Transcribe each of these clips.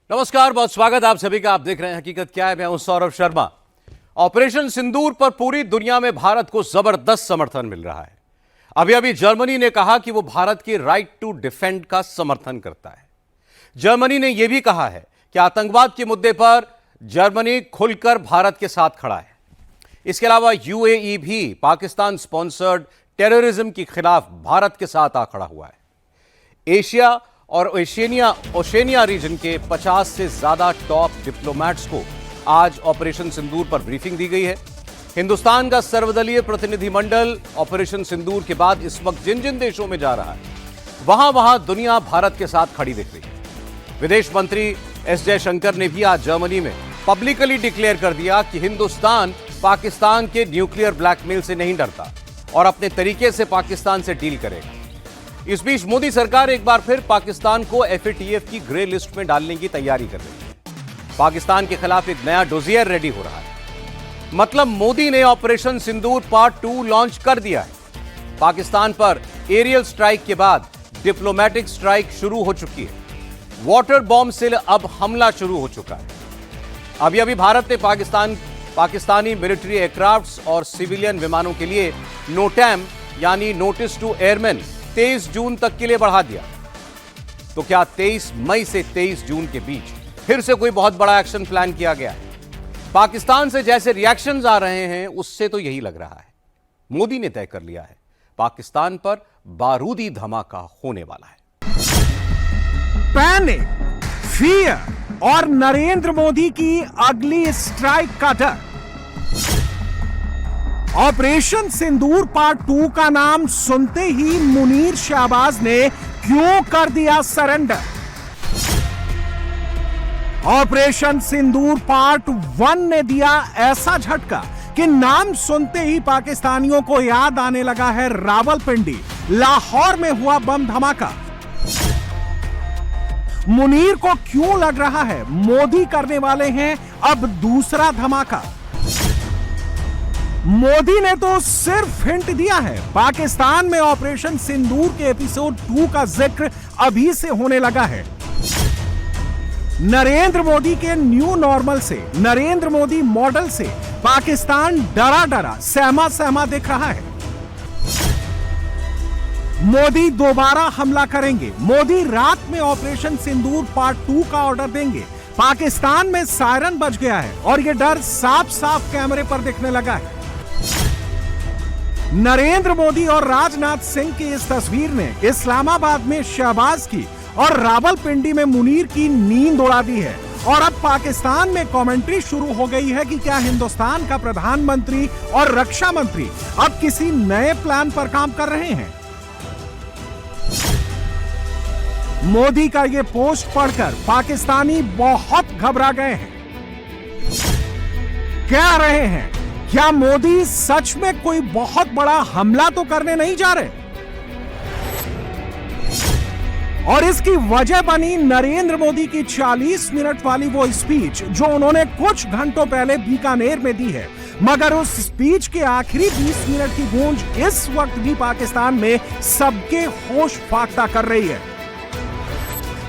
नमस्कार, बहुत स्वागत आप सभी का। आप देख रहे हैं हकीकत क्या है। मैं हूं सौरभ शर्मा। ऑपरेशन सिंदूर पर पूरी दुनिया में भारत को जबरदस्त समर्थन मिल रहा है। अभी अभी जर्मनी ने कहा कि वो भारत की राइट टू डिफेंड का समर्थन करता है। जर्मनी ने यह भी कहा है कि आतंकवाद के मुद्दे पर जर्मनी खुलकर भारत के साथ खड़ा है। इसके अलावा यूएई भी पाकिस्तान स्पॉन्सर्ड टेररिज्म के खिलाफ भारत के साथ आ खड़ा हुआ है। एशिया और ओशेनिया रीजन के 50 से ज्यादा टॉप डिप्लोमैट्स को आज ऑपरेशन सिंदूर पर ब्रीफिंग दी गई है। हिंदुस्तान का सर्वदलीय प्रतिनिधिमंडल ऑपरेशन सिंदूर के बाद इस वक्त जिन जिन देशों में जा रहा है, वहां दुनिया भारत के साथ खड़ी दिख रही है। विदेश मंत्री एस जयशंकर ने भी आज जर्मनी में पब्लिकली डिक्लेयर कर दिया कि हिंदुस्तान पाकिस्तान के न्यूक्लियर ब्लैकमेल से नहीं डरता और अपने तरीके से पाकिस्तान से डील करेगा। इस बीच मोदी सरकार एक बार फिर पाकिस्तान को एफएटीएफ की ग्रे लिस्ट में डालने की तैयारी कर रही है। पाकिस्तान के खिलाफ एक नया डोजियर रेडी हो रहा है। मतलब मोदी ने ऑपरेशन सिंदूर पार्ट 2 लॉन्च कर दिया है। पाकिस्तान पर एरियल स्ट्राइक के बाद डिप्लोमेटिक स्ट्राइक शुरू हो चुकी है। वाटर बॉम्ब से अब हमला शुरू हो चुका है। अभी अभी भारत ने पाकिस्तानी मिलिट्री एयरक्राफ्ट्स और सिविलियन विमानों के लिए नोटैम यानी नोटिस टू एयरमैन 23 जून तक के लिए बढ़ा दिया। तो क्या 23 मई से 23 जून के बीच फिर से कोई बहुत बड़ा एक्शन प्लान किया गया है? पाकिस्तान से जैसे रिएक्शंस आ रहे हैं उससे तो यही लग रहा है। मोदी ने तय कर लिया है, पाकिस्तान पर बारूदी धमाका होने वाला है। पैनिक, फियर और नरेंद्र मोदी की अगली स्ट्राइक का डर। ऑपरेशन सिंदूर पार्ट 2 का नाम सुनते ही मुनीर शहबाज ने क्यों कर दिया सरेंडर? ऑपरेशन सिंदूर पार्ट 1 ने दिया ऐसा झटका कि नाम सुनते ही पाकिस्तानियों को याद आने लगा है रावलपिंडी, लाहौर में हुआ बम धमाका। मुनीर को क्यों लग रहा है मोदी करने वाले हैं अब दूसरा धमाका? मोदी ने तो सिर्फ हिंट दिया है। पाकिस्तान में ऑपरेशन सिंदूर के एपिसोड 2 का जिक्र अभी से होने लगा है। नरेंद्र मोदी के न्यू नॉर्मल से, नरेंद्र मोदी मॉडल से पाकिस्तान डरा डरा सहमा सहमा दिख रहा है। मोदी दोबारा हमला करेंगे। मोदी रात में ऑपरेशन सिंदूर पार्ट 2 का ऑर्डर देंगे। पाकिस्तान में सायरन बज गया है और यह डर साफ साफ कैमरे पर दिखने लगा है। नरेंद्र मोदी और राजनाथ सिंह की इस तस्वीर ने इस्लामाबाद में शहबाज की और रावलपिंडी में मुनीर की नींद उड़ा दी है। और अब पाकिस्तान में कमेंट्री शुरू हो गई है कि क्या हिंदुस्तान का प्रधानमंत्री और रक्षा मंत्री अब किसी नए प्लान पर काम कर रहे हैं? मोदी का यह पोस्ट पढ़कर पाकिस्तानी बहुत घबरा गए हैं। कह रहे हैं, क्या मोदी सच में कोई बहुत बड़ा हमला तो करने नहीं जा रहे? और इसकी वजह बनी नरेंद्र मोदी की 40 मिनट वाली वो स्पीच जो उन्होंने कुछ घंटों पहले बीकानेर में दी है। मगर उस स्पीच के आखिरी 20 मिनट की गूंज इस वक्त भी पाकिस्तान में सबके होश फाख्ता कर रही है।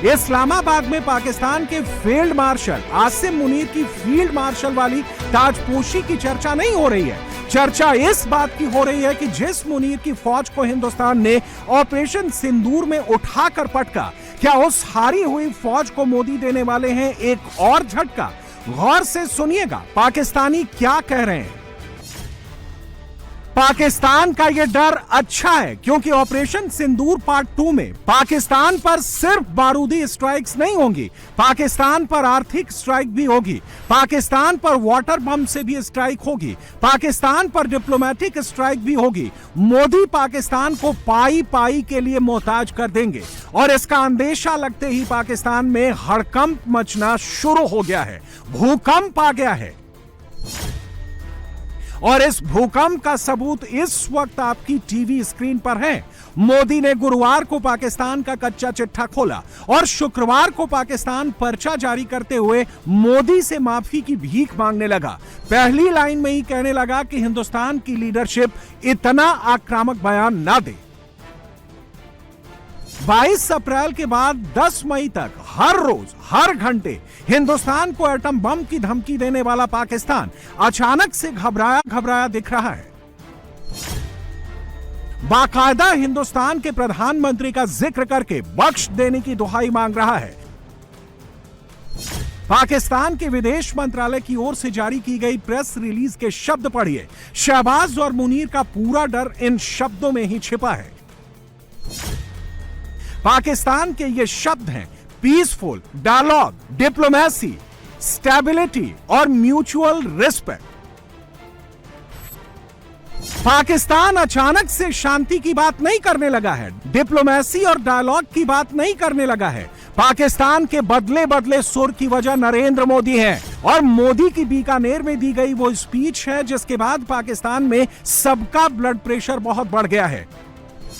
इस्लामाबाद में पाकिस्तान के फील्ड मार्शल आसिम मुनीर की फील्ड मार्शल वाली ताजपोशी की चर्चा नहीं हो रही है। चर्चा इस बात की हो रही है कि जिस मुनीर की फौज को हिंदुस्तान ने ऑपरेशन सिंदूर में उठाकर पटका, क्या उस हारी हुई फौज को मोदी देने वाले हैं एक और झटका? गौर से सुनिएगा पाकिस्तानी क्या कह रहे हैं। पाकिस्तान का यह डर अच्छा है क्योंकि ऑपरेशन सिंदूर पार्ट 2 में पाकिस्तान पर सिर्फ बारूदी स्ट्राइक्स नहीं होंगी, पाकिस्तान पर आर्थिक स्ट्राइक भी होगी, पाकिस्तान पर वाटर बम से भी स्ट्राइक होगी, पाकिस्तान पर डिप्लोमेटिक स्ट्राइक भी होगी। मोदी पाकिस्तान को पाई पाई के लिए मोहताज कर देंगे और इसका अंदेशा लगते ही पाकिस्तान में हड़कंप मचना शुरू हो गया है। भूकंप आ गया है और इस भूकंप का सबूत इस वक्त आपकी टीवी स्क्रीन पर है। मोदी ने गुरुवार को पाकिस्तान का कच्चा चिट्ठा खोला और शुक्रवार को पाकिस्तान पर्चा जारी करते हुए मोदी से माफी की भीख मांगने लगा। पहली लाइन में ही कहने लगा कि हिंदुस्तान की लीडरशिप इतना आक्रामक बयान ना दे। 22 अप्रैल के बाद 10 मई तक हर रोज हर घंटे हिंदुस्तान को एटम बम की धमकी देने वाला पाकिस्तान अचानक से घबराया घबराया दिख रहा है। बाकायदा हिंदुस्तान के प्रधानमंत्री का जिक्र करके बख्श देने की दुहाई मांग रहा है। पाकिस्तान के विदेश मंत्रालय की ओर से जारी की गई प्रेस रिलीज के शब्द पढ़िए। शहबाज और मुनीर का पूरा डर इन शब्दों में ही छिपा है। पाकिस्तान के ये शब्द हैं पीसफुल, डायलॉग, डिप्लोमेसी, स्टेबिलिटी और म्यूचुअल रिस्पेक्ट। पाकिस्तान अचानक से शांति की बात नहीं करने लगा है, डिप्लोमेसी और डायलॉग की बात नहीं करने लगा है। पाकिस्तान के बदले बदले सुर की वजह नरेंद्र मोदी है और मोदी की बीकानेर में दी गई वो स्पीच है जिसके बाद पाकिस्तान में सबका ब्लड प्रेशर बहुत बढ़ गया है।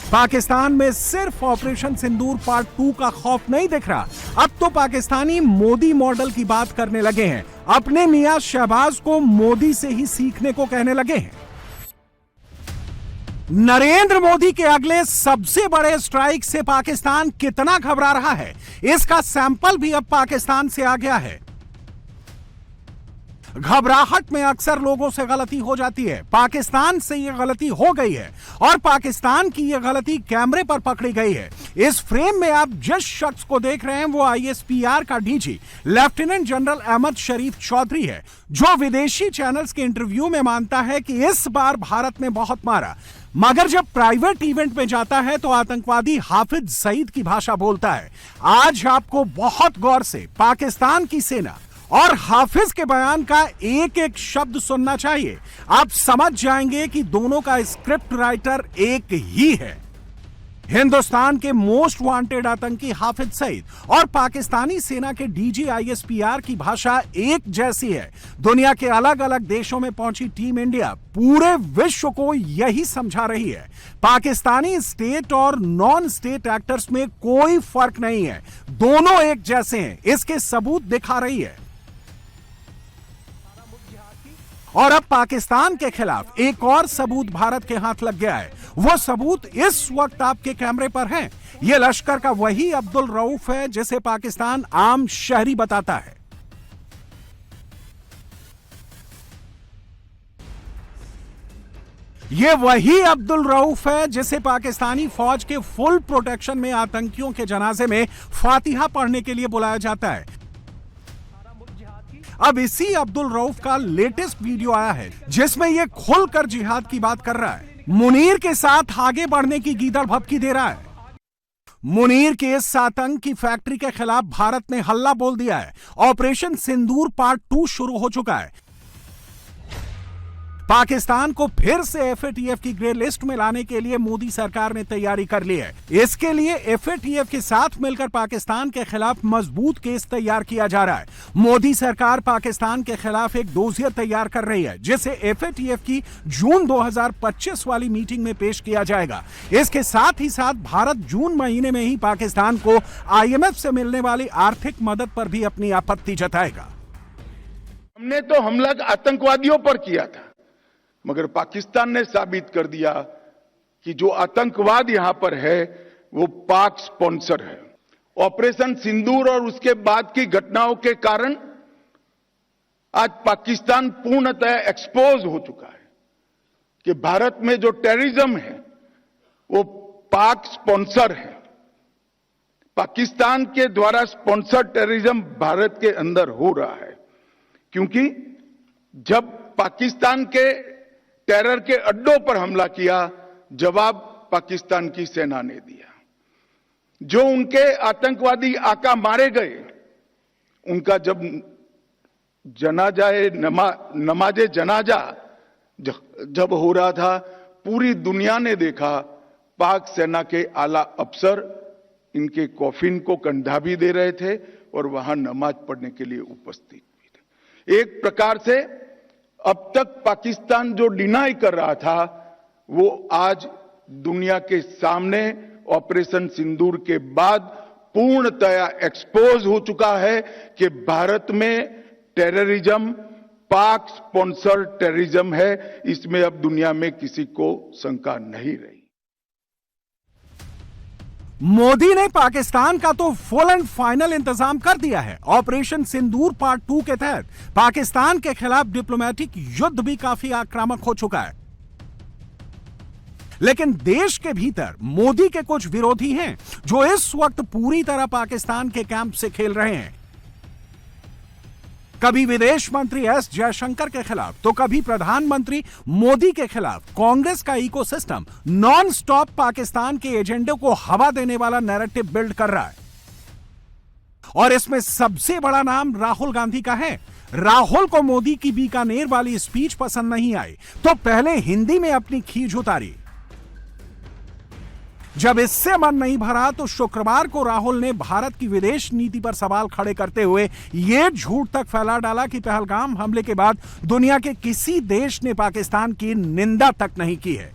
पाकिस्तान में सिर्फ ऑपरेशन सिंदूर पार्ट 2 का खौफ नहीं दिख रहा, अब तो पाकिस्तानी मोदी मॉडल की बात करने लगे हैं। अपने मियां शहबाज को मोदी से ही सीखने को कहने लगे हैं। नरेंद्र मोदी के अगले सबसे बड़े स्ट्राइक से पाकिस्तान कितना घबरा रहा है, इसका सैंपल भी अब पाकिस्तान से आ गया है। घबराहट में अक्सर लोगों से गलती हो जाती है। पाकिस्तान से यह गलती हो गई है और पाकिस्तान की यह गलती कैमरे पर पकड़ी गई है। इस फ्रेम में आप जिस शख्स को देख रहे हैं वो ISPR का डीजी लेफ्टिनेंट जनरल अहमद शरीफ चौधरी है, जो विदेशी चैनल्स के इंटरव्यू में मानता है कि इस बार भारत ने बहुत मारा, मगर जब प्राइवेट इवेंट में जाता है तो आतंकवादी हाफिज सईद की भाषा बोलता है। आज आपको बहुत गौर से पाकिस्तान की सेना और हाफिज के बयान का एक एक शब्द सुनना चाहिए। आप समझ जाएंगे कि दोनों का स्क्रिप्ट राइटर एक ही है। हिंदुस्तान के मोस्ट वांटेड आतंकी हाफिज सईद और पाकिस्तानी सेना के डीजी ISPR की भाषा एक जैसी है। दुनिया के अलग अलग देशों में पहुंची टीम इंडिया पूरे विश्व को यही समझा रही है, पाकिस्तानी स्टेट और नॉन स्टेट एक्टर्स में कोई फर्क नहीं है, दोनों एक जैसे हैं। इसके सबूत दिखा रही है। और अब पाकिस्तान के खिलाफ एक और सबूत भारत के हाथ लग गया है। वो सबूत इस वक्त आपके कैमरे पर है। ये लश्कर का वही अब्दुल रऊफ है जिसे पाकिस्तान आम शहरी बताता है। ये वही अब्दुल रऊफ है जिसे पाकिस्तानी फौज के फुल प्रोटेक्शन में आतंकियों के जनाजे में फातिहा पढ़ने के लिए बुलाया जाता है। अब इसी अब्दुल रऊफ का लेटेस्ट वीडियो आया है जिसमें यह खुलकर जिहाद की बात कर रहा है। मुनीर के साथ आगे बढ़ने की गीदड़ भभकी दे रहा है। मुनीर के इस आतंक की फैक्ट्री के खिलाफ भारत ने हल्ला बोल दिया है। ऑपरेशन सिंदूर पार्ट 2 शुरू हो चुका है। पाकिस्तान को फिर से FATF की ग्रे लिस्ट में लाने के लिए मोदी सरकार ने तैयारी कर ली है। इसके लिए FATF के साथ मिलकर पाकिस्तान के खिलाफ मजबूत केस तैयार किया जा रहा है। मोदी सरकार पाकिस्तान के खिलाफ एक डोजियर तैयार कर रही है जिसे FATF की जून 2025 वाली मीटिंग में पेश किया जाएगा। इसके साथ ही साथ भारत जून महीने में ही पाकिस्तान को IMF से मिलने वाली आर्थिक मदद पर भी अपनी आपत्ति जताएगा। हमने तो हमला आतंकवादियों पर किया था, मगर पाकिस्तान ने साबित कर दिया कि जो आतंकवाद यहां पर है वो पाक स्पॉन्सर है। ऑपरेशन सिंदूर और उसके बाद की घटनाओं के कारण आज पाकिस्तान पूर्णतः एक्सपोज हो चुका है कि भारत में जो टेररिज्म है वो पाक स्पॉन्सर है। पाकिस्तान के द्वारा स्पॉन्सर टेररिज्म भारत के अंदर हो रहा है, क्योंकि जब पाकिस्तान के टेरर के अड्डों पर हमला किया, जवाब पाकिस्तान की सेना ने दिया। जो उनके आतंकवादी आका मारे गए, उनका जब नमाजे जनाजा जब हो रहा था, पूरी दुनिया ने देखा पाक सेना के आला अफसर इनके कॉफिन को कंधा भी दे रहे थे और वहां नमाज पढ़ने के लिए उपस्थित भी थे। एक प्रकार से अब तक पाकिस्तान जो डिनाई कर रहा था वो आज दुनिया के सामने ऑपरेशन सिंदूर के बाद पूर्णतया एक्सपोज हो चुका है कि भारत में टेररिज्म पाक स्पॉन्सर टेररिज्म है। इसमें अब दुनिया में किसी को शंका नहीं रही। मोदी ने पाकिस्तान का तो फुल एंड फाइनल इंतजाम कर दिया है। ऑपरेशन सिंदूर पार्ट 2 के तहत पाकिस्तान के खिलाफ डिप्लोमेटिक युद्ध भी काफी आक्रामक हो चुका है। लेकिन देश के भीतर मोदी के कुछ विरोधी हैं जो इस वक्त पूरी तरह पाकिस्तान के कैंप से खेल रहे हैं। कभी विदेश मंत्री एस जयशंकर के खिलाफ तो कभी प्रधानमंत्री मोदी के खिलाफ कांग्रेस का इकोसिस्टम नॉन स्टॉप पाकिस्तान के एजेंडे को हवा देने वाला नैरेटिव बिल्ड कर रहा है। और इसमें सबसे बड़ा नाम राहुल गांधी का है। राहुल को मोदी की बीकानेर वाली स्पीच पसंद नहीं आई तो पहले हिंदी में अपनी खींच उतारी। जब इससे मन नहीं भरा तो शुक्रवार को राहुल ने भारत की विदेश नीति पर सवाल खड़े करते हुए यह झूठ तक फैला डाला कि पहलगाम हमले के बाद दुनिया के किसी देश ने पाकिस्तान की निंदा तक नहीं की है।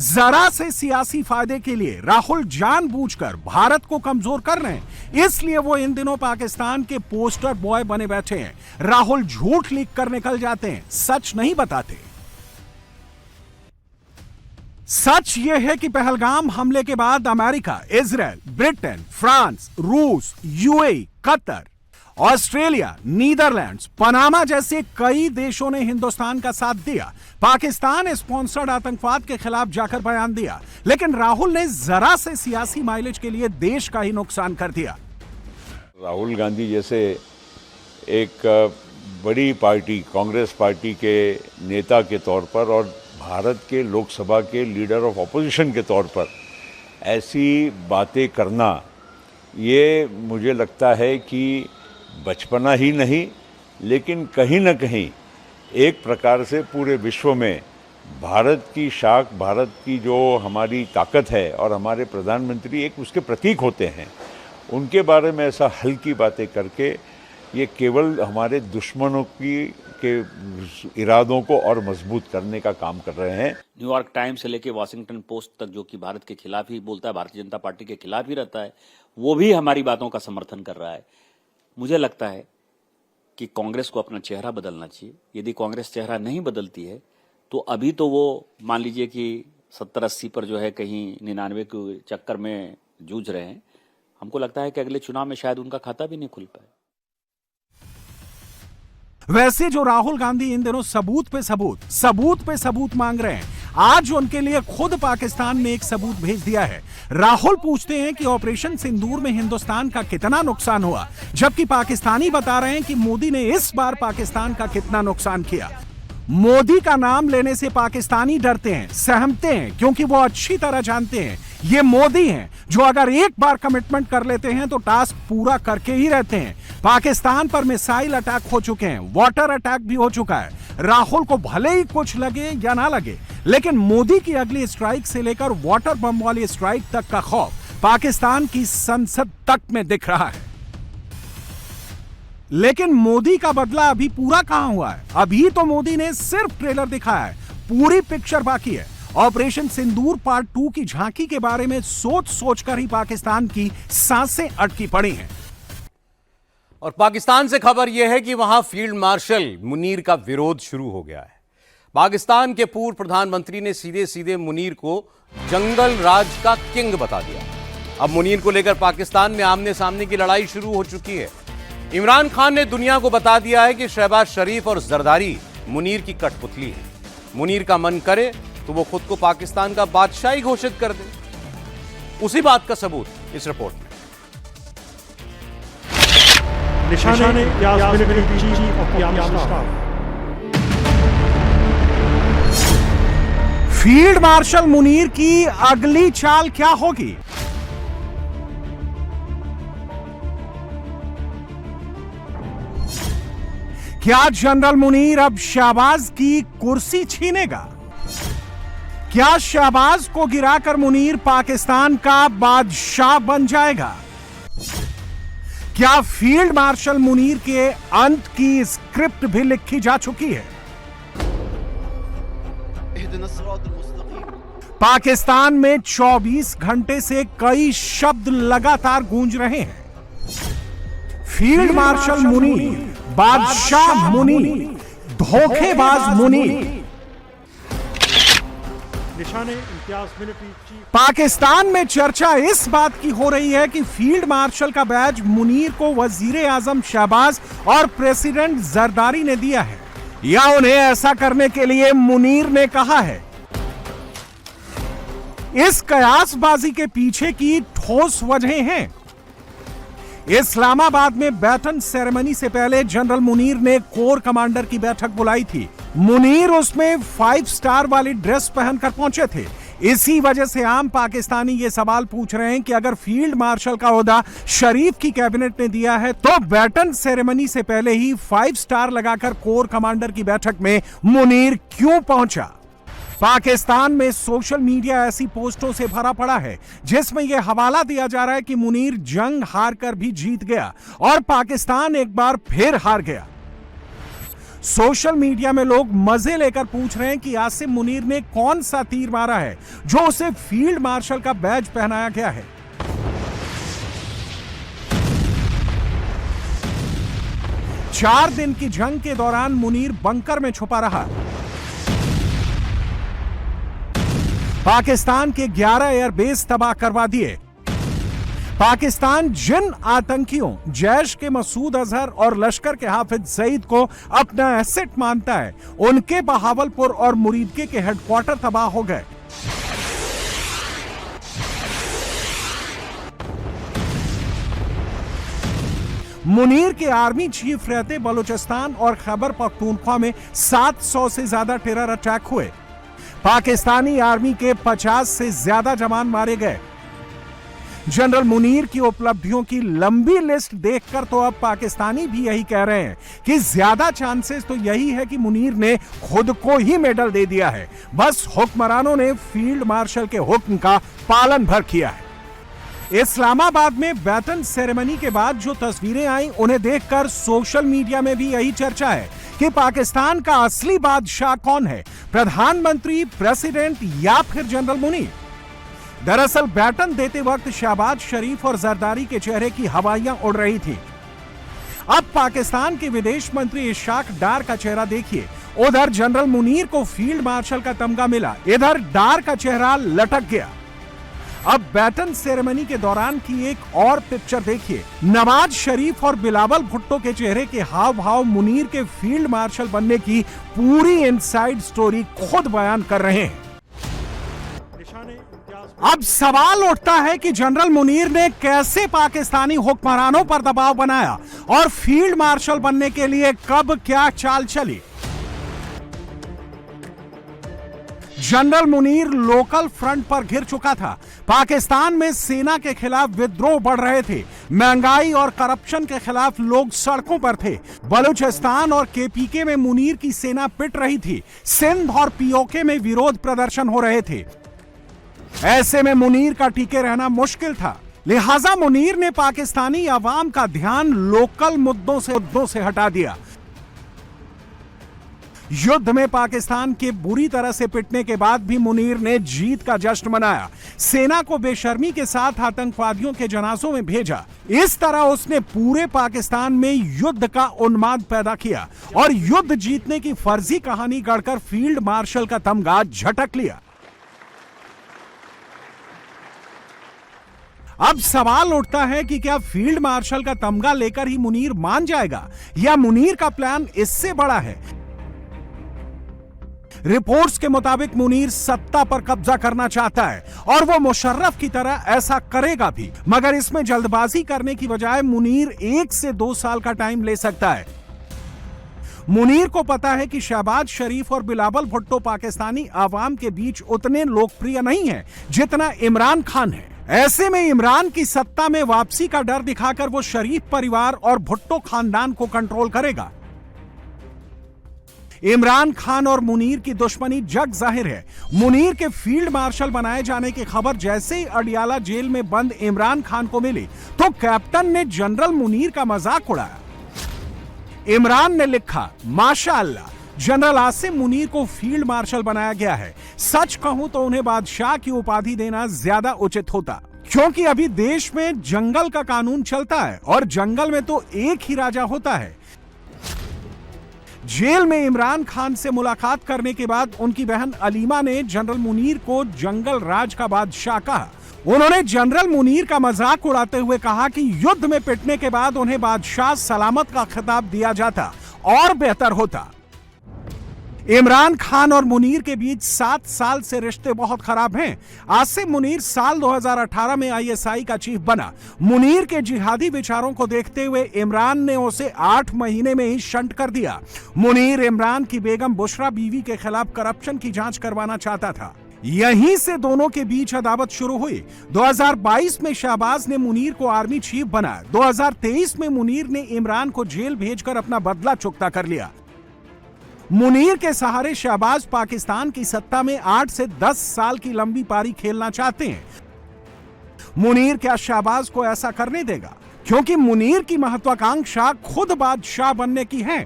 जरा से सियासी फायदे के लिए राहुल जानबूझकर भारत को कमजोर कर रहे हैं, इसलिए वो इन दिनों पाकिस्तान के पोस्टर बॉय बने बैठे हैं। राहुल झूठ लिख कर निकल जाते हैं, सच नहीं बताते। सच यह है कि पहलगाम हमले के बाद अमेरिका, इजराइल, ब्रिटेन, फ्रांस, रूस, UAE, Qatar, Australia, Netherlands, Panama जैसे कई देशों ने हिंदुस्तान का साथ दिया। पाकिस्तान स्पॉन्सर्ड आतंकवाद के खिलाफ जाकर बयान दिया, लेकिन राहुल ने जरा से सियासी माइलेज के लिए देश का ही नुकसान कर दिया। राहुल गांधी जैसे एक बड़ी पार्टी, कांग्रेस पार्टी के नेता के तौर पर और भारत के लोकसभा के लीडर ऑफ ऑपोजिशन के तौर पर ऐसी बातें करना, ये मुझे लगता है कि बचपना ही नहीं, लेकिन कहीं ना कहीं एक प्रकार से पूरे विश्व में भारत की शाख, भारत की जो हमारी ताकत है और हमारे प्रधानमंत्री एक उसके प्रतीक होते हैं, उनके बारे में ऐसा हल्की बातें करके ये केवल हमारे दुश्मनों के इरादों को और मजबूत करने का काम कर रहे हैं। न्यूयॉर्क टाइम्स से लेके वॉशिंगटन पोस्ट तक, जो कि भारत के खिलाफ ही बोलता है, भारतीय जनता पार्टी के खिलाफ ही रहता है, वो भी हमारी बातों का समर्थन कर रहा है। मुझे लगता है कि कांग्रेस को अपना चेहरा बदलना चाहिए। यदि कांग्रेस चेहरा नहीं बदलती है तो अभी तो वो मान लीजिए कि 70-80 पर जो है, कहीं 99 के चक्कर में जूझ रहे हैं। हमको लगता है कि अगले चुनाव में शायद उनका खाता भी नहीं खुल पाए। वैसे जो राहुल गांधी इन दिनों सबूत पे सबूत मांग रहे हैं, आज उनके लिए खुद पाकिस्तान ने एक सबूत भेज दिया है। राहुल पूछते हैं कि ऑपरेशन सिंदूर में हिंदुस्तान का कितना नुकसान हुआ, जबकि पाकिस्तानी बता रहे हैं कि मोदी ने इस बार पाकिस्तान का कितना नुकसान किया। मोदी का नाम लेने से पाकिस्तानी डरते हैं, सहमते हैं, क्योंकि वो अच्छी तरह जानते हैं ये मोदी हैं जो अगर एक बार कमिटमेंट कर लेते हैं तो टास्क पूरा करके ही रहते हैं। पाकिस्तान पर मिसाइल अटैक हो चुके हैं, वाटर अटैक भी हो चुका है। राहुल को भले ही कुछ लगे या ना लगे, लेकिन मोदी की अगली स्ट्राइक से लेकर वाटर बम वाली स्ट्राइक तक का खौफ पाकिस्तान की संसद तक में दिख रहा है। लेकिन मोदी का बदला अभी पूरा कहां हुआ है? अभी तो मोदी ने सिर्फ ट्रेलर दिखाया है, पूरी पिक्चर बाकी है। ऑपरेशन सिंदूर पार्ट 2 की झांकी के बारे में सोच कर ही पाकिस्तान की सांसें अटकी पड़ी हैं। और पाकिस्तान से खबर यह है कि वहां फील्ड मार्शल मुनीर का विरोध शुरू हो गया है। पाकिस्तान के पूर्व प्रधानमंत्री ने सीधे सीधे मुनीर को जंगल राज का किंग बता दिया। अब मुनीर को लेकर पाकिस्तान में आमने सामने की लड़ाई शुरू हो चुकी है। इमरान खान ने दुनिया को बता दिया है कि शहबाज शरीफ और जरदारी मुनीर की कठपुतली है। मुनीर का मन करे तो वो खुद को पाकिस्तान का बादशाह ही घोषित कर दे। उसी बात का सबूत इस रिपोर्ट में। निशाने chief of the army staff. Field marshal Munir की अगली चाल क्या होगी? क्या जनरल मुनीर अब शहबाज की कुर्सी छीनेगा? क्या शहबाज को गिराकर मुनीर पाकिस्तान का बादशाह बन जाएगा? क्या फील्ड मार्शल मुनीर के अंत की स्क्रिप्ट भी लिखी जा चुकी है? पाकिस्तान में 24 घंटे से कई शब्द लगातार गूंज रहे हैं। फील्ड मार्शल मुनीर, बादशाह मुनीर, धोखेबाज मुनीर। निशाने इम्तियाज मिलिट्री चीफ। पाकिस्तान में चर्चा इस बात की हो रही है कि फील्ड मार्शल का बैज मुनीर को वजीर आजम शहबाज और प्रेसिडेंट जरदारी ने दिया है, या उन्हें ऐसा करने के लिए मुनीर ने कहा है। इस कयासबाजी के पीछे की ठोस वजहें हैं। इस्लामाबाद में बैटन सेरेमनी से पहले जनरल मुनीर ने कोर कमांडर की बैठक बुलाई थी। मुनीर उसमें 5 स्टार वाली ड्रेस पहनकर पहुंचे थे। इसी वजह से आम पाकिस्तानी ये सवाल पूछ रहे हैं कि अगर फील्ड मार्शल का ओहदा शरीफ की कैबिनेट ने दिया है तो बैटन सेरेमनी से पहले ही 5 स्टार लगाकर कोर कमांडर की बैठक में मुनीर क्यों पहुंचा? पाकिस्तान में सोशल मीडिया ऐसी पोस्टों से भरा पड़ा है जिसमें यह हवाला दिया जा रहा है कि मुनीर जंग हारकर भी जीत गया और पाकिस्तान एक बार फिर हार गया। सोशल मीडिया में लोग मजे लेकर पूछ रहे हैं कि आसिम मुनीर ने कौन सा तीर मारा है जो उसे फील्ड मार्शल का बैज पहनाया गया है। चार दिन की जंग के दौरान मुनीर बंकर में छुपा रहा। पाकिस्तान के 11 एयरबेस तबाह करवा दिए। पाकिस्तान जिन आतंकियों जैश के मसूद अजहर और लश्कर के हाफिज सईद को अपना एसेट मानता है, उनके बहावलपुर और मुरीदके के हेडक्वार्टर तबाह हो गए। मुनीर के आर्मी चीफ रहते बलूचिस्तान और खैबर पख्तूनख्वा में 700 से ज्यादा टेरर अटैक हुए। पाकिस्तानी आर्मी के 50 से ज्यादा जवान मारे गए। जनरल मुनीर की उपलब्धियों की लंबी लिस्ट देखकर तो अब पाकिस्तानी भी यही कह रहे हैं कि ज्यादा चांसेस तो यही है कि मुनीर ने खुद को ही मेडल दे दिया है, बस हुक्मरानों ने फील्ड मार्शल के हुक्म का पालन भर किया है। इस्लामाबाद में बैटन सेरेमनी के बाद जो तस्वीरें आई उन्हें देखकर सोशल मीडिया में भी यही चर्चा है कि पाकिस्तान का असली बादशाह कौन है, प्रधानमंत्री, प्रेसिडेंट या फिर जनरल मुनीर। दरअसल बैटन देते वक्त शहबाज शरीफ और जरदारी के चेहरे की हवाइयां उड़ रही थी। अब पाकिस्तान के विदेश मंत्री इशाक डार का चेहरा देखिए। उधर जनरल मुनीर को फील्ड मार्शल का तमगा मिला, इधर डार का चेहरा लटक गया। अब बैटन सेरेमनी के दौरान की एक और पिक्चर देखिए। नवाज शरीफ और बिलावल भुट्टो के चेहरे के हाव भाव मुनीर के फील्ड मार्शल बनने की पूरी इनसाइड स्टोरी खुद बयान कर रहे हैं। अब सवाल उठता है कि जनरल मुनीर ने कैसे पाकिस्तानी हुक्मरानों पर दबाव बनाया और फील्ड मार्शल बनने के लिए कब क्या चाल चली। जनरल मुनीर लोकल फ्रंट पर घिर चुका था। पाकिस्तान में सेना के खिलाफ विद्रोह बढ़ रहे थे। महंगाई और करप्शन के खिलाफ लोग सड़कों पर थे। बलूचिस्तान और केपीके में मुनीर की सेना पिट रही थी। सिंध और पीओके में विरोध प्रदर्शन हो रहे थे। ऐसे में मुनीर का टिके रहना मुश्किल था। लिहाजा मुनीर ने पाकिस्तानी अवाम का ध्यान लोकल मुद्दों से हटा दिया। युद्ध में पाकिस्तान के बुरी तरह से पिटने के बाद भी मुनीर ने जीत का जश्न मनाया। सेना को बेशर्मी के साथ आतंकवादियों के जनाजों में भेजा। इस तरह उसने पूरे पाकिस्तान में युद्ध का उन्माद पैदा किया और युद्ध जीतने की फर्जी कहानी गढ़कर फील्ड मार्शल का तमगा झटक लिया। अब सवाल उठता है कि क्या फील्ड मार्शल का तमगा लेकर ही मुनीर मान जाएगा या मुनीर का प्लान इससे बड़ा है। रिपोर्ट्स के मुताबिक मुनीर सत्ता पर कब्जा करना चाहता है और वो मुशर्रफ की तरह ऐसा करेगा भी, मगर इसमें जल्दबाजी करने की बजाय मुनीर 1 से 2 साल का टाइम ले सकता है। मुनीर को पता है कि शहबाज शरीफ और बिलावल भुट्टो पाकिस्तानी आवाम के बीच उतने लोकप्रिय नहीं हैं जितना इमरान खान है। ऐसे में इमरान की सत्ता में वापसी का डर दिखाकर वो शरीफ परिवार और भुट्टो खानदान को कंट्रोल करेगा। इमरान खान और मुनीर की दुश्मनी जग जाहिर है। मुनीर के फील्ड मार्शल बनाए जाने की खबर जैसे ही अडियाला जेल में बंद इमरान खान को मिली तो कैप्टन ने जनरल मुनीर का मजाक उड़ाया। इमरान ने लिखा, माशाअल्लाह, जनरल आसिम मुनीर को फील्ड मार्शल बनाया गया है। सच कहूं तो उन्हें बादशाह की उपाधि देना ज्यादा उचित होता, क्योंकि अभी देश में जंगल का कानून चलता है और जंगल में तो एक ही राजा होता है। जेल में इमरान खान से मुलाकात करने के बाद उनकी बहन अलीमा ने जनरल मुनीर को जंगल राज का बादशाह कहा। उन्होंने जनरल मुनीर का मजाक उड़ाते हुए कहा कि युद्ध में पिटने के बाद उन्हें बादशाह सलामत का खिताब दिया जाता और बेहतर होता। इमरान खान और मुनीर के बीच 7 साल से रिश्ते बहुत खराब हैं। आसिम मुनीर साल 2018 में आईएसआई का चीफ बना। मुनीर के जिहादी विचारों को देखते हुए इमरान ने उसे 8 महीने में ही शंट कर दिया। मुनीर इमरान की बेगम बुशरा बीवी के खिलाफ करप्शन की जांच करवाना चाहता था। यहीं से दोनों के बीच अदावत शुरू हुई। 2022 में शहबाज ने मुनीर को आर्मी चीफ बनाया। 2023 में मुनीर ने इमरान को जेल भेजकर अपना बदला चुकता कर लिया। मुनीर के सहारे शहबाज पाकिस्तान की सत्ता में 8 से 10 साल की लंबी पारी खेलना चाहते हैं। मुनीर क्या शहबाज को ऐसा करने देगा? क्योंकि मुनीर की महत्वाकांक्षा खुद बादशाह बनने की है।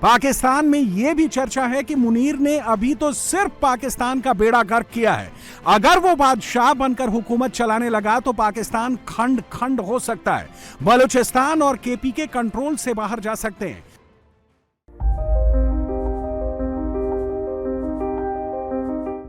पाकिस्तान में यह भी चर्चा है कि मुनीर ने अभी तो सिर्फ पाकिस्तान का बेड़ा गर्क किया है। अगर वो बादशाह बनकर हुकूमत चलाने लगा तो पाकिस्तान खंड खंड हो सकता है। बलूचिस्तान और केपी के कंट्रोल से बाहर जा सकते हैं।